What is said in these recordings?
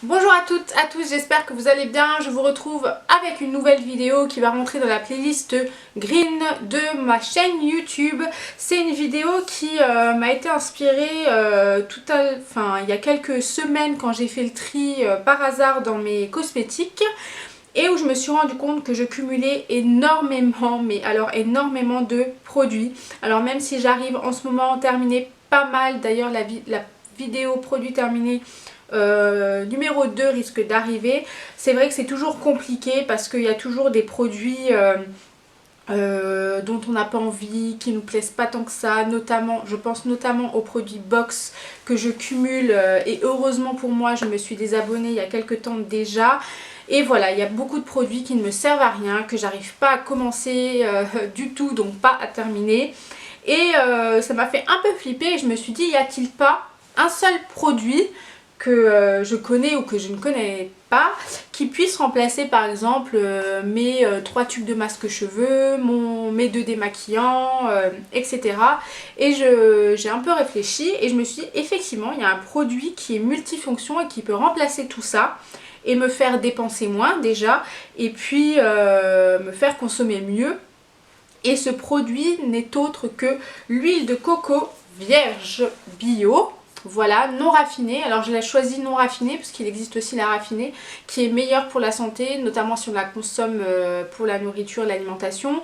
Bonjour à toutes, à tous, j'espère que vous allez bien. Je vous retrouve avec une nouvelle vidéo qui va rentrer dans la playlist Green de ma chaîne YouTube. C'est une vidéo qui m'a été inspirée il y a quelques semaines quand j'ai fait le tri par hasard dans mes cosmétiques. Et où je me suis rendu compte que je cumulais énormément, mais alors énormément de produits. Alors même si j'arrive en ce moment à terminer pas mal, d'ailleurs la vidéo produit terminé numéro 2 risque d'arriver. C'est vrai que c'est toujours compliqué parce qu'il y a toujours des produits dont on n'a pas envie, qui nous plaisent pas tant que ça, notamment, je pense notamment aux produits box que je cumule et heureusement pour moi je me suis désabonnée il y a quelques temps déjà. Et voilà, il y a beaucoup de produits qui ne me servent à rien, que j'arrive pas à commencer du tout, donc pas à terminer. Et ça m'a fait un peu flipper et je me suis dit, y a-t-il pas un seul produit que je connais ou que je ne connais pas qui puisse remplacer par exemple mes 3 tubes de masque cheveux, mes 2 démaquillants, etc. Et j'ai un peu réfléchi et je me suis dit effectivement il y a un produit qui est multifonction et qui peut remplacer tout ça et me faire dépenser moins déjà et puis me faire consommer mieux. Et ce produit n'est autre que l'huile de coco vierge bio. Voilà, non raffinée. Alors je l'ai choisi non raffinée parce qu'il existe aussi la raffinée qui est meilleure pour la santé, notamment si on la consomme pour la nourriture, l'alimentation,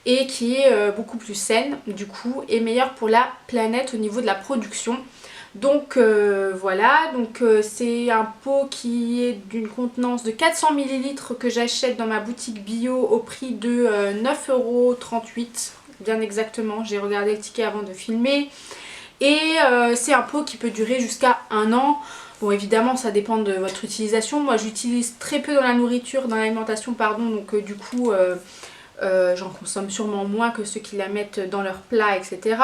et qui est beaucoup plus saine du coup et meilleure pour la planète au niveau de la production. Donc voilà, c'est un pot qui est d'une contenance de 400 ml que j'achète dans ma boutique bio au prix de 9,38 €, bien exactement. J'ai regardé le ticket avant de filmer. Et c'est un pot qui peut durer jusqu'à 1 an. Bon évidemment ça dépend de votre utilisation. Moi j'utilise très peu dans la nourriture, dans l'alimentation pardon, donc du coup j'en consomme sûrement moins que ceux qui la mettent dans leurs plats, etc.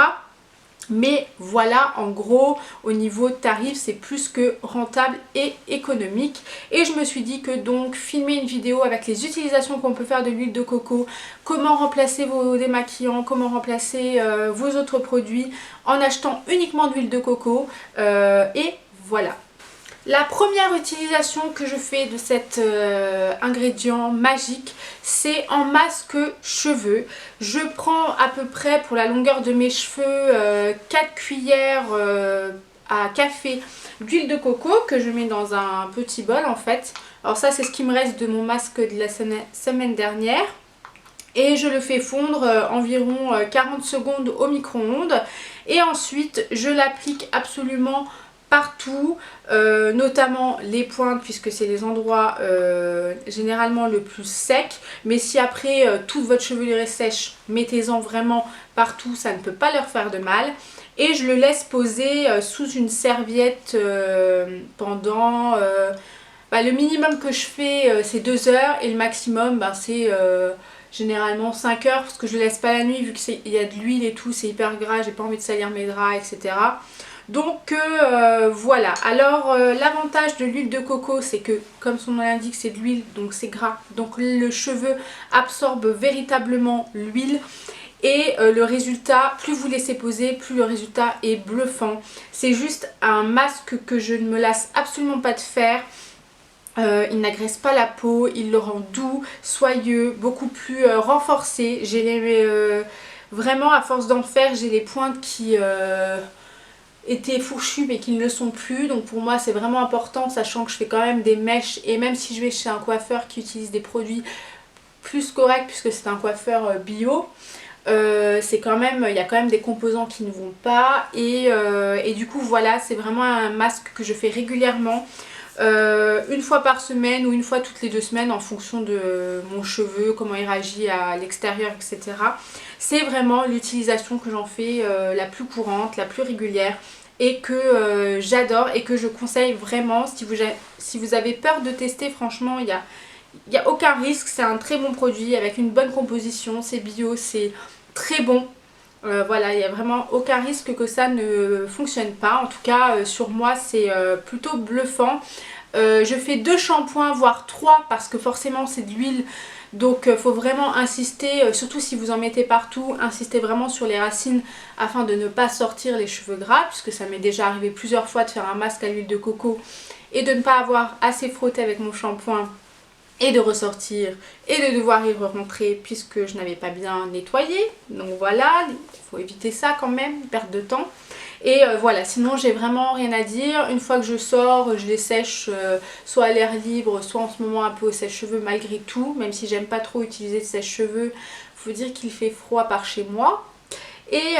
Mais voilà, en gros, au niveau tarif, c'est plus que rentable et économique. Et je me suis dit que donc filmer une vidéo avec les utilisations qu'on peut faire de l'huile de coco, comment remplacer vos démaquillants, comment remplacer vos autres produits en achetant uniquement de l'huile de coco. Et voilà. La première utilisation que je fais de cet ingrédient magique, c'est en masque cheveux. Je prends à peu près pour la longueur de mes cheveux 4 cuillères à café d'huile de coco que je mets dans un petit bol en fait. Alors ça c'est ce qui me reste de mon masque de la semaine dernière. Et je le fais fondre environ 40 secondes au micro-ondes. Et ensuite je l'applique absolument partout, notamment les pointes puisque c'est les endroits généralement le plus secs. Mais si après toute votre chevelure est sèche, mettez-en vraiment partout, ça ne peut pas leur faire de mal. Et je le laisse poser sous une serviette pendant... le minimum que je fais c'est 2 heures et le maximum c'est généralement 5 heures parce que je le laisse pas la nuit vu qu'il y a de l'huile et tout, c'est hyper gras, j'ai pas envie de salir mes draps, etc. Donc voilà, alors l'avantage de l'huile de coco c'est que comme son nom l'indique c'est de l'huile donc c'est gras, donc le cheveu absorbe véritablement l'huile et le résultat, plus vous laissez poser, plus le résultat est bluffant. C'est juste un masque que je ne me lasse absolument pas de faire. Il n'agresse pas la peau, il le rend doux, soyeux, beaucoup plus renforcé. Vraiment à force d'en faire, j'ai les pointes qui étaient fourchues mais qui ne le sont plus. Donc pour moi c'est vraiment important, sachant que je fais quand même des mèches. Et même si je vais chez un coiffeur qui utilise des produits plus corrects puisque c'est un coiffeur bio, c'est quand même, il y a quand même des composants qui ne vont pas. Et du coup voilà, c'est vraiment un masque que je fais régulièrement. Une fois par semaine ou une fois toutes les 2 semaines en fonction de mon cheveu, comment il réagit à l'extérieur, etc. C'est vraiment l'utilisation que j'en fais la plus courante, la plus régulière et que j'adore et que je conseille vraiment. Si vous avez peur de tester, franchement il y a aucun risque, c'est un très bon produit avec une bonne composition, c'est bio, c'est très bon. Voilà, il n'y a vraiment aucun risque que ça ne fonctionne pas. En tout cas, sur moi, c'est plutôt bluffant. Je fais 2 shampoings, voire 3, parce que forcément, c'est de l'huile. Donc, il faut vraiment insister, surtout si vous en mettez partout, insistez vraiment sur les racines afin de ne pas sortir les cheveux gras, puisque ça m'est déjà arrivé plusieurs fois de faire un masque à l'huile de coco et de ne pas avoir assez frotté avec mon shampoing et de ressortir et de devoir y rentrer puisque je n'avais pas bien nettoyé. Donc voilà, il faut éviter ça quand même, perte de temps. Et voilà, sinon j'ai vraiment rien à dire. Une fois que je sors, je les sèche soit à l'air libre, soit en ce moment un peu au sèche-cheveux malgré tout. Même si j'aime pas trop utiliser de sèche-cheveux, faut dire qu'il fait froid par chez moi. Et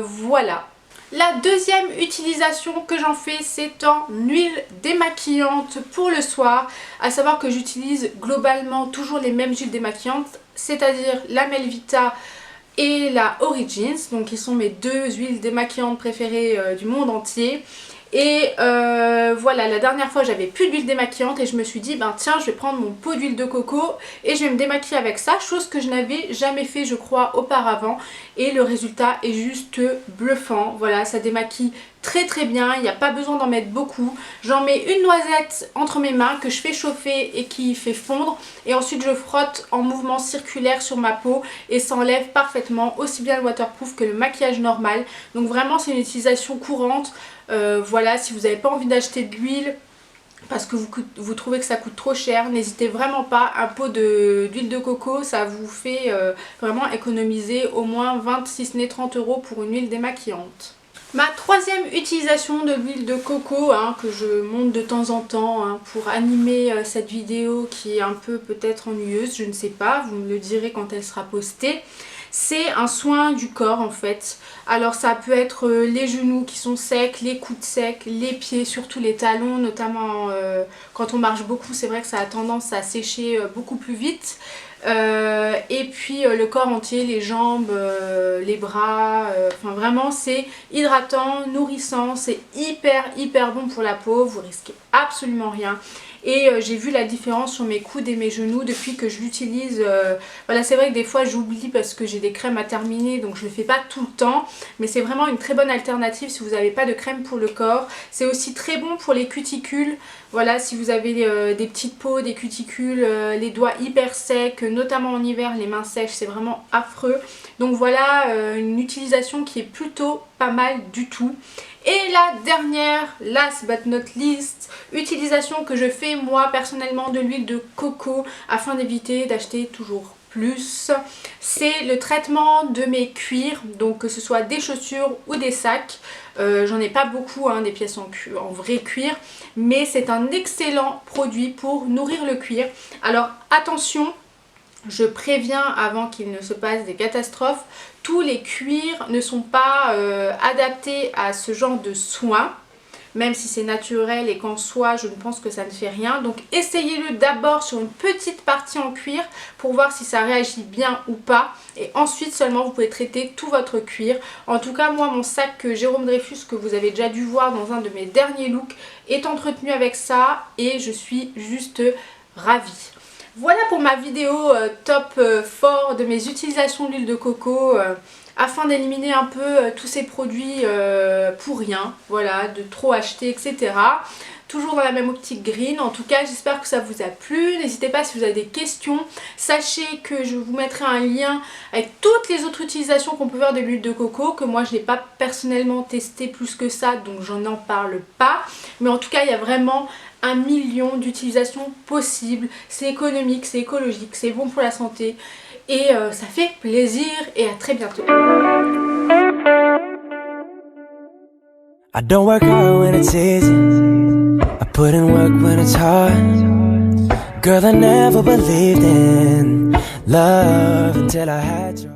voilà. La deuxième utilisation que j'en fais, c'est en huile démaquillante pour le soir. À savoir que j'utilise globalement toujours les mêmes huiles démaquillantes, c'est-à-dire la Melvita et la Origins, donc qui sont mes deux huiles démaquillantes préférées du monde entier. Et voilà, la dernière fois j'avais plus d'huile démaquillante et je me suis dit ben tiens, je vais prendre mon pot d'huile de coco et je vais me démaquiller avec ça, chose que je n'avais jamais fait je crois auparavant, et le résultat est juste bluffant. Voilà, ça démaquille très très bien, il n'y a pas besoin d'en mettre beaucoup. J'en mets une noisette entre mes mains que je fais chauffer et qui fait fondre, et ensuite je frotte en mouvement circulaire sur ma peau et ça enlève parfaitement aussi bien le waterproof que le maquillage normal. Donc vraiment c'est une utilisation courante. Voilà, si vous n'avez pas envie d'acheter de l'huile parce que vous trouvez que ça coûte trop cher, n'hésitez vraiment pas. Un pot d'huile de coco, ça vous fait vraiment économiser au moins 20 si ce n'est 30 € pour une huile démaquillante. Ma troisième utilisation de l'huile de coco, que je monte de temps en temps pour animer cette vidéo qui est un peu peut-être ennuyeuse, je ne sais pas, vous me le direz quand elle sera postée. C'est un soin du corps en fait. Alors ça peut être les genoux qui sont secs, les coudes secs, les pieds, surtout les talons, notamment quand on marche beaucoup, c'est vrai que ça a tendance à sécher beaucoup plus vite. Et puis le corps entier, les jambes, les bras, enfin vraiment c'est hydratant, nourrissant, c'est hyper bon pour la peau, vous risquez absolument rien. Et j'ai vu la différence sur mes coudes et mes genoux depuis que je l'utilise. Voilà, c'est vrai que des fois j'oublie parce que j'ai des crèmes à terminer, donc je ne le fais pas tout le temps. Mais c'est vraiment une très bonne alternative si vous n'avez pas de crème pour le corps. C'est aussi très bon pour les cuticules. Voilà, si vous avez des petites peaux, des cuticules, les doigts hyper secs, notamment en hiver, les mains sèches, c'est vraiment affreux. Donc voilà, une utilisation qui est plutôt pas mal du tout. Et la dernière, last but not least, utilisation que je fais moi personnellement de l'huile de coco afin d'éviter d'acheter toujours plus, c'est le traitement de mes cuirs, donc que ce soit des chaussures ou des sacs. J'en ai pas beaucoup, des pièces en vrai cuir, mais c'est un excellent produit pour nourrir le cuir. Alors attention, je préviens avant qu'il ne se passe des catastrophes, tous les cuirs ne sont pas adaptés à ce genre de soins, même si c'est naturel et qu'en soi je ne pense que ça ne fait rien. Donc essayez-le d'abord sur une petite partie en cuir pour voir si ça réagit bien ou pas, et ensuite seulement vous pouvez traiter tout votre cuir. En tout cas moi mon sac Jérôme Dreyfus que vous avez déjà dû voir dans un de mes derniers looks est entretenu avec ça et je suis juste ravie. Voilà pour ma vidéo top 4 de mes utilisations d'huile de coco afin d'éliminer un peu tous ces produits pour rien, voilà, de trop acheter, etc. Toujours dans la même optique green. En tout cas j'espère que ça vous a plu. N'hésitez pas si vous avez des questions. Sachez que je vous mettrai un lien avec toutes les autres utilisations qu'on peut faire de l'huile de coco, que moi je n'ai pas personnellement testé plus que ça, donc j'en en parle pas. Mais en tout cas il y a vraiment 1 million d'utilisations possibles. C'est économique, c'est écologique, c'est bon pour la santé et ça fait plaisir, et à très bientôt. I don't work hard when it's easy. I put in work when it's hard. Girl, I never believed in love until I had you.